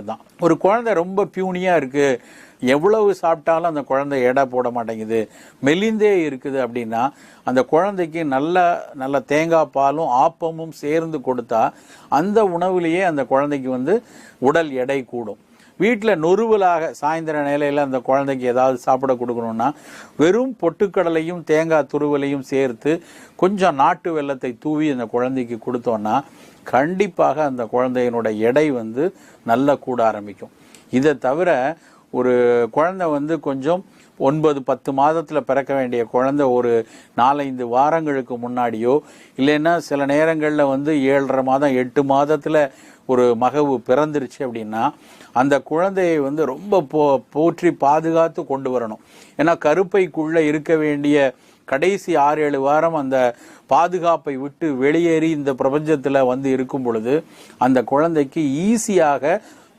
தான். ஒரு குழந்தை ரொம்ப பியூனியா இருக்கு, எவ்வளவு சாப்பிட்டாலும் அந்த குழந்தை எடை போட மாட்டேங்குது, மெலிந்தே இருக்குது அப்படின்னா அந்த குழந்தைக்கு நல்ல தேங்காய் பாலும் ஆப்பமும் சேர்ந்து கொடுத்தா அந்த உணவுலேயே அந்த குழந்தைக்கு உடல் எடை கூடும். வீட்டில் நொறுவலாக சாயந்தர நிலையில் அந்த குழந்தைக்கு ஏதாவது சாப்பிட கொடுக்கணும்னா வெறும் பொட்டுக்கடலையும் தேங்காய் துருவலையும் சேர்த்து கொஞ்சம் நாட்டு வெல்லத்தை தூவி அந்த குழந்தைக்கு கொடுத்தோன்னா கண்டிப்பாக அந்த குழந்தையினோட எடை நல்லா கூட ஆரம்பிக்கும். இதை தவிர ஒரு குழந்தை கொஞ்சம் 9-10 மாதத்தில் பிறக்க வேண்டிய குழந்தை ஒரு 4-5 வாரங்களுக்கு முன்னாடியோ இல்லைன்னா சில நேரங்களில் 7.5 மாதம் 8 மாதத்தில் ஒரு மகவு பிறந்துருச்சு அப்படின்னா அந்த குழந்தையை ரொம்ப போற்றி பாதுகாத்து கொண்டு வரணும். ஏன்னா கருப்பைக்குள்ளே இருக்க வேண்டிய கடைசி 6-7 வாரம் அந்த பாதுகாப்பை விட்டு வெளியேறி இந்த பிரபஞ்சத்தில் இருக்கும் பொழுது அந்த குழந்தைக்கு ஈஸியாக